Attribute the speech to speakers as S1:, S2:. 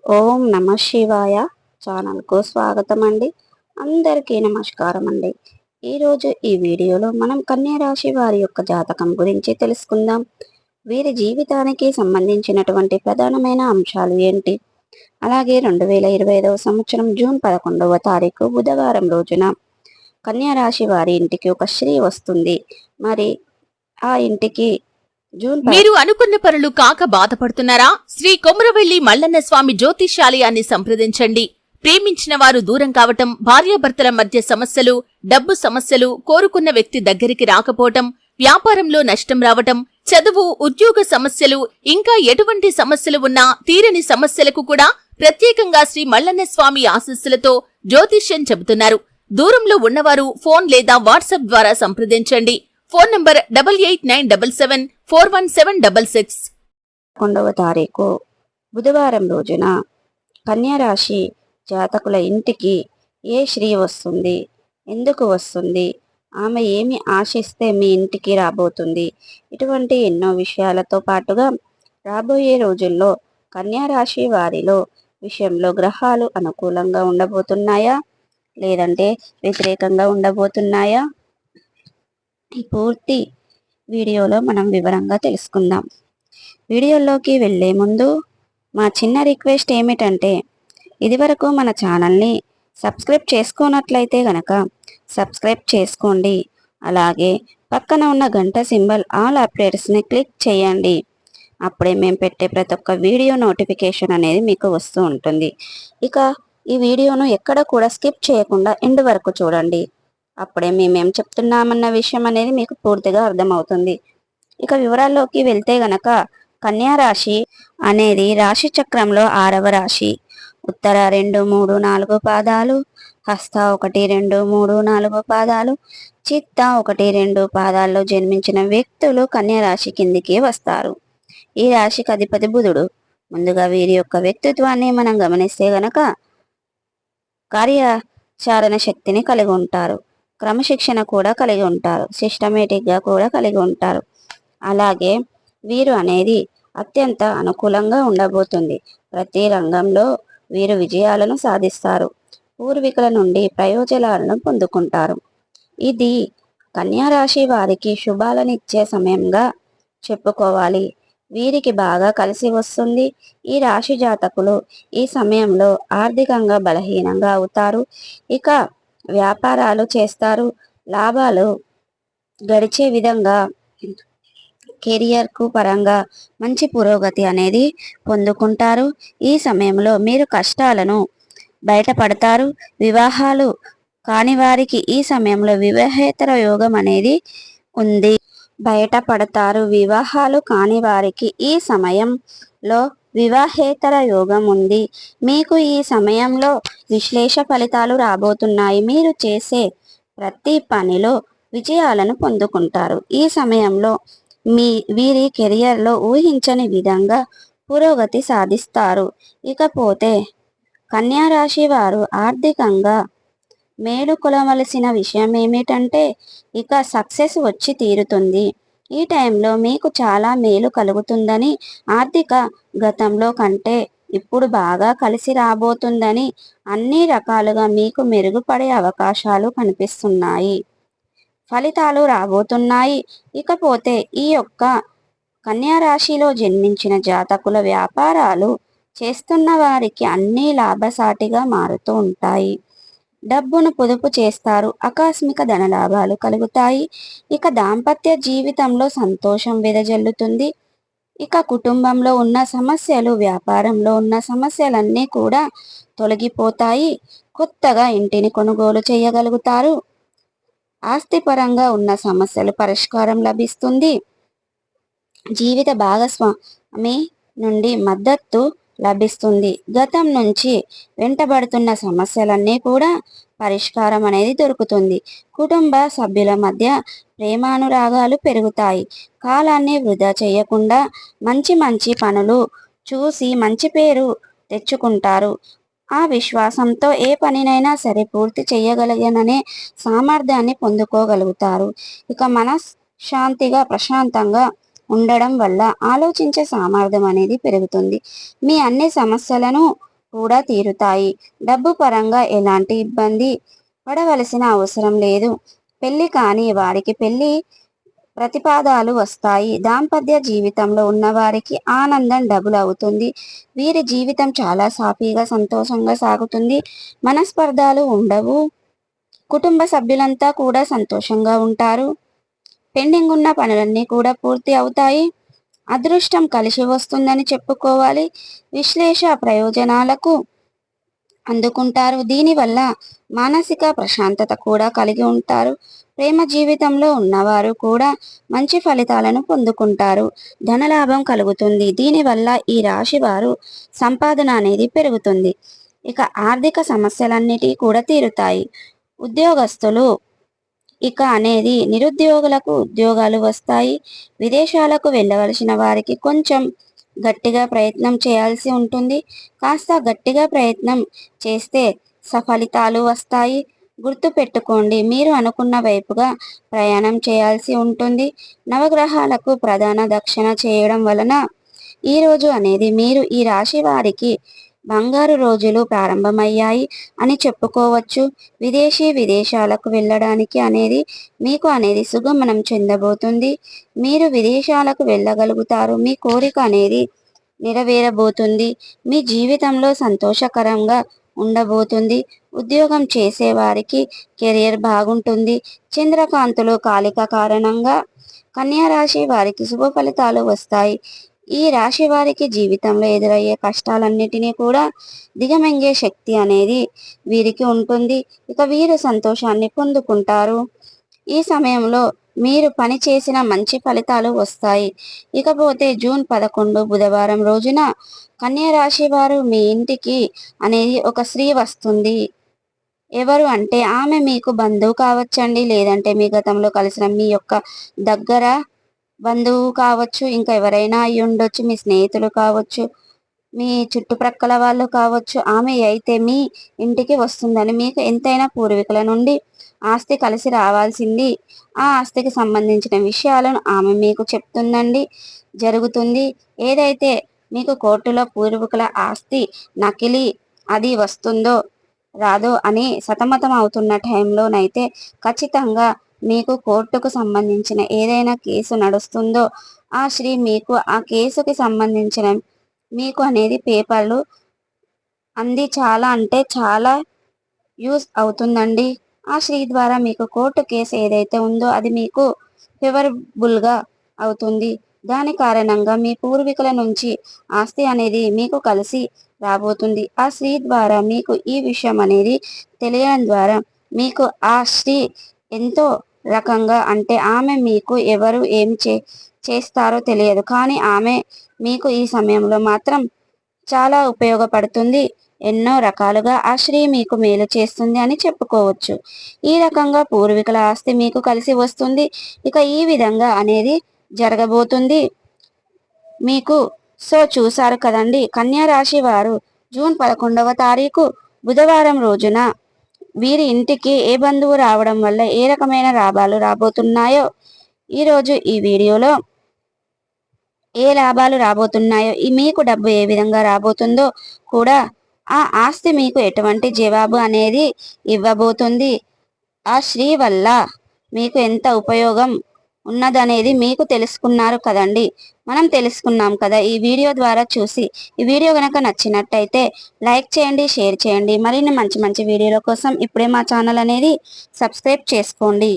S1: ఓం నమ శివాయ ఛానల్కు స్వాగతం అండి. అందరికీ నమస్కారం అండి. ఈరోజు ఈ వీడియోలో మనం కన్యా రాశి వారి యొక్క జాతకం గురించి తెలుసుకుందాం. వీరి జీవితానికి సంబంధించినటువంటి ప్రధానమైన అంశాలు ఏంటి, అలాగే 2025 సంవత్సరం జూన్ 11వ తారీఖు బుధవారం రోజున కన్యా రాశి వారి ఇంటికి ఒక స్త్రీ వస్తుంది. మరి ఆ ఇంటికి
S2: మీరు అనుకున్న పనులు కాక బాధపడుతున్నారా? శ్రీ కొమరవెల్లి మల్లన్న స్వామి జ్యోతిష్యాలయాన్ని సంప్రదించండి. ప్రేమించిన వారు దూరం కావటం, భార్యాభర్తల మధ్య సమస్యలు, డబ్బు సమస్యలు, కోరుకున్న వ్యక్తి దగ్గరికి రాకపోవటం, వ్యాపారంలో నష్టం రావటం, చదువు, ఉద్యోగ సమస్యలు, ఇంకా ఎటువంటి సమస్యలు ఉన్నా తీరని సమస్యలకు కూడా ప్రత్యేకంగా శ్రీ మల్లన్న స్వామి ఆశీస్సులతో జ్యోతిష్యం చెబుతున్నారు. దూరంలో ఉన్నవారు ఫోన్ లేదా వాట్సాప్ ద్వారా సంప్రదించండి. Phone number 8897741766.
S1: 11వ తారీఖు బుధవారం రోజున కన్యా రాశి జాతకుల ఇంటికి ఏ స్త్రీ వస్తుంది, ఎందుకు వస్తుంది, ఆమె ఏమి ఆశిస్తే మీ ఇంటికి రాబోతుంది, ఇటువంటి ఎన్నో విషయాలతో పాటుగా రాబోయే రోజుల్లో కన్యా రాశి వారిలో విషయంలో గ్రహాలు అనుకూలంగా ఉండబోతున్నాయా లేదంటే వ్యతిరేకంగా ఉండబోతున్నాయా, ఈ పూర్తి వీడియోలో మనం వివరంగా తెలుసుకుందాం. వీడియోలోకి వెళ్ళే ముందు మా చిన్న రిక్వెస్ట్ ఏమిటంటే, ఇదివరకు మన ఛానల్ని సబ్స్క్రైబ్ చేసుకోనట్లయితే గనక సబ్స్క్రైబ్ చేసుకోండి. అలాగే పక్కన ఉన్న గంట సింబల్ ఆల్ అప్డేట్స్ని క్లిక్ చేయండి. అప్పుడే మేము పెట్టే ప్రతి ఒక్క వీడియో నోటిఫికేషన్ అనేది మీకు వస్తూ ఉంటుంది. ఇక ఈ వీడియోను ఎక్కడ కూడా స్కిప్ చేయకుండా ఎండ్ వరకు చూడండి. అప్పుడే మేమేం చెప్తున్నామన్న విషయం అనేది మీకు పూర్తిగా అర్థమవుతుంది. ఇక వివరాల్లోకి వెళ్తే గనక కన్యా రాశి అనేది రాశి చక్రంలో 6వ రాశి. ఉత్తర 2, 3, 4 పాదాలు, హస్త 1, 2, 3, 4 పాదాలు, చిత్త 1, 2 పాదాల్లో జన్మించిన వ్యక్తులు కన్యా రాశి కిందికి వస్తారు. ఈ రాశికి అధిపతి బుధుడు. ముందుగా వీరి యొక్క వ్యక్తిత్వాన్ని మనం గమనిస్తే గనక కార్యాచరణ శక్తిని కలిగి ఉంటారు, క్రమశిక్షణ కూడా కలిగి ఉంటారు, సిస్టమేటిక్గా కూడా కలిగి ఉంటారు. అలాగే వీరు అనేది అత్యంత అనుకూలంగా ఉండబోతుంది. ప్రతి రంగంలో వీరు విజయాలను సాధిస్తారు, పూర్వీకుల నుండి ప్రయోజనాలను పొందుకుంటారు. ఇది కన్యా రాశి వారికి శుభాలనిచ్చే సమయంగా చెప్పుకోవాలి. వీరికి బాగా కలిసి వస్తుంది. ఈ రాశి జాతకులు ఈ సమయంలో ఆర్థికంగా బలహీనంగా అవుతారు. ఇక వ్యాపారాలు చేస్తారు, లాభాలు గడిచే విధంగా కెరియర్కు పరంగా మంచి పురోగతి అనేది పొందుకుంటారు. ఈ సమయంలో మీరు కష్టాలను బయటపడతారు. వివాహాలు కాని వారికి ఈ సమయంలో వివాహేతర యోగం అనేది ఉంది. బయటపడతారు. వివాహాలు కాని వారికి ఈ సమయంలో వివాహేతర యోగం ఉంది. మీకు ఈ సమయంలో విశ్లేష ఫలితాలు రాబోతున్నాయి. మీరు చేసే ప్రతి పనిలో విజయాలను పొందుకుంటారు. ఈ సమయంలో వీరి కెరియర్లో ఊహించని విధంగా పురోగతి సాధిస్తారు. ఇకపోతే కన్యా రాశి వారు ఆర్థికంగా మేలుకొలవలసిన విషయం ఏమిటంటే, ఇక సక్సెస్ వచ్చి తీరుతుంది. ఈ టైంలో మీకు చాలా మేలు కలుగుతుందని, ఆర్థిక గతంలో కంటే ఇప్పుడు బాగా కలిసి రాబోతుందని, అన్ని రకాలుగా మీకు మెరుగుపడే అవకాశాలు కనిపిస్తున్నాయి. ఫలితాలు రాబోతున్నాయి. ఇకపోతే ఈ యొక్క కన్యా రాశిలో జన్మించిన జాతకుల వ్యాపారాలు చేస్తున్న వారికి అన్ని లాభసాటిగా మారుతూ ఉంటాయి. డబ్బును పొదుపు చేస్తారు. ఆకస్మిక ధనలాభాలు కలుగుతాయి. ఇక దాంపత్య జీవితంలో సంతోషం వెదజల్లుతుంది. ఇక కుటుంబంలో ఉన్న సమస్యలు, వ్యాపారంలో ఉన్న సమస్యలన్నీ కూడా తొలగిపోతాయి. కొత్తగా ఇంటిని కొనుగోలు చేయగలుగుతారు. ఆస్తిపరంగా ఉన్న సమస్యలు పరిష్కారం లభిస్తుంది. జీవిత భాగస్వామి నుండి మద్దతు లభిస్తుంది. గతం నుంచి వెంటబడుతున్న సమస్యలన్నీ కూడా పరిష్కారం అనేది దొరుకుతుంది. కుటుంబ సభ్యుల మధ్య ప్రేమానురాగాలు పెరుగుతాయి. కాలాన్ని వృధా చేయకుండా మంచి మంచి పనులు చూసి మంచి పేరు తెచ్చుకుంటారు. ఆ విశ్వాసంతో ఏ పనినైనా సరే పూర్తి చేయగలిగననే సామర్థ్యాన్ని పొందుకోగలుగుతారు. ఇక మనశ్శాంతిగా ప్రశాంతంగా ఉండడం వల్ల ఆలోచించే సామర్థ్యం అనేది పెరుగుతుంది. మీ అన్ని సమస్యలను కూడా తీరుతాయి. డబ్బు పరంగా ఎలాంటి ఇబ్బంది పడవలసిన అవసరం లేదు. పెళ్లి కాని వారికి పెళ్లి ప్రతిపాదాలు వస్తాయి. దాంపత్య జీవితంలో ఉన్నవారికి ఆనందం డబుల్ అవుతుంది. వీరి జీవితం చాలా సాఫీగా సంతోషంగా సాగుతుంది. మనస్పర్ధాలు ఉండవు. కుటుంబ సభ్యులంతా కూడా సంతోషంగా ఉంటారు. పెండింగ్ ఉన్న పనులన్నీ కూడా పూర్తి అవుతాయి. అదృష్టం కలిసి వస్తుందని చెప్పుకోవాలి. విశ్లేష ప్రయోజనాలకు అందుకుంటారు. దీనివల్ల మానసిక ప్రశాంతత కూడా కలిగి ఉంటారు. ప్రేమ జీవితంలో ఉన్నవారు కూడా మంచి ఫలితాలను పొందుకుంటారు. ధనలాభం కలుగుతుంది. దీనివల్ల ఈ రాశి వారు సంపాదన అనేది పెరుగుతుంది. ఇక ఆర్థిక సమస్యలన్నిటి కూడా తీరుతాయి. ఉద్యోగస్తులు ఇక అనేది నిరుద్యోగులకు ఉద్యోగాలు వస్తాయి. విదేశాలకు వెళ్ళవలసిన వారికి కొంచెం గట్టిగా ప్రయత్నం చేయాల్సి ఉంటుంది. కాస్త గట్టిగా ప్రయత్నం చేస్తే సఫలితాలు వస్తాయి. గుర్తు పెట్టుకోండి, మీరు అనుకున్న వైపుగా ప్రయాణం చేయాల్సి ఉంటుంది. నవగ్రహాలకు ప్రధాన దక్షిణ చేయడం వలన ఈ రోజు అనేది మీరు ఈ రాశి వారికి బంగారు రోజులు ప్రారంభమయ్యాయి అని చెప్పుకోవచ్చు. విదేశాలకు వెళ్ళడానికి అనేది మీకు అనేది సుగమనం చెందబోతుంది. మీరు విదేశాలకు వెళ్ళగలుగుతారు. మీ కోరిక అనేది నెరవేరబోతుంది. మీ జీవితంలో సంతోషకరంగా ఉండబోతుంది. ఉద్యోగం చేసేవారికి కెరియర్ బాగుంటుంది. చంద్రకాంతులు కాలిక కారణంగా కన్యా రాశి వారికి శుభ ఫలితాలు వస్తాయి. ఈ రాశి వారికి జీవితంలో ఎదురయ్యే కష్టాలన్నిటినీ కూడా దిగమింగే శక్తి అనేది వీరికి ఉంటుంది. ఇక వీరు సంతోషాన్ని పొందుకుంటారు. ఈ సమయంలో మీరు పని చేసిన మంచి ఫలితాలు వస్తాయి. ఇకపోతే జూన్ 11 బుధవారం రోజున కన్యా రాశి వారు మీ ఇంటికి అనేది ఒక స్త్రీ వస్తుంది. ఎవరు అంటే ఆమె మీకు బంధువు కావచ్చండి, లేదంటే మీ గతంలో కలిసిన మీ యొక్క దగ్గర బంధువు కావచ్చు, ఇంకా ఎవరైనా అయి ఉండొచ్చు, మీ స్నేహితులు కావచ్చు, మీ చుట్టుప్రక్కల వాళ్ళు కావచ్చు. ఆమె అయితే మీ ఇంటికి వస్తుందని మీకు ఎంతైనా పూర్వీకుల నుండి ఆస్తి కలిసి రావాల్సింది. ఆ ఆస్తికి సంబంధించిన విషయాలను ఆమె మీకు చెప్తుందండి, జరుగుతుంది. ఏదైతే మీకు కోర్టులో పూర్వీకుల ఆస్తి నకిలీ అది వస్తుందో రాదో అని సతమతం అవుతున్న టైంలోనైతే ఖచ్చితంగా మీకు కోర్టుకు సంబంధించిన ఏదైనా కేసు నడుస్తుందో ఆ శ్రీ మీకు ఆ కేసుకి సంబంధించిన మీకు అనేది పేపర్లు అంది చాలా అంటే చాలా యూజ్ అవుతుందండి. ఆ శ్రీ ద్వారా మీకు కోర్టు కేసు ఏదైతే ఉందో అది మీకు ఫేవరబుల్గా అవుతుంది. దాని కారణంగా మీ పూర్వీకుల నుంచి ఆస్తి అనేది మీకు కలిసి రాబోతుంది. ఆ శ్రీ ద్వారా మీకు ఈ విషయం అనేది తెలియడం ద్వారా మీకు ఆ శ్రీ ఎంతో రకంగా అంటే ఆమె మీకు ఎవరు ఏం చేస్తారో తెలియదు, కానీ ఆమె మీకు ఈ సమయంలో మాత్రం చాలా ఉపయోగపడుతుంది. ఎన్నో రకాలుగా ఆ శ్రీ మీకు మేలు చేస్తుంది అని చెప్పుకోవచ్చు. ఈ రకంగా పూర్వీకుల ఆస్తి మీకు కలిసి వస్తుంది. ఇక ఈ విధంగా అనేది జరగబోతుంది మీకు. సో చూసారు కదండి, కన్యా రాశి వారు జూన్ 11వ తారీఖు బుధవారం రోజున వీరి ఇంటికి ఏ బంధువు రావడం వల్ల ఏ రకమైన లాభాలు రాబోతున్నాయో ఈరోజు ఈ వీడియోలో ఏ లాభాలు రాబోతున్నాయో మీకు డబ్బు ఏ విధంగా రాబోతుందో కూడా ఆ ఆస్తి మీకు ఎటువంటి జవాబు అనేది ఇవ్వబోతుంది. ఆ శ్రీ వల్ల మీకు ఎంత ఉపయోగం ఉన్నదనేది మీకు తెలుసుకున్నారు కదండి. మనం తెలుసుకున్నాం కదా ఈ వీడియో ద్వారా చూసి. ఈ వీడియో కనుక నచ్చినట్టయితే లైక్ చేయండి, షేర్ చేయండి. మరిన్ని మంచి మంచి వీడియోల కోసం ఇప్పుడే మా ఛానల్ అనేది సబ్స్క్రైబ్ చేసుకోండి.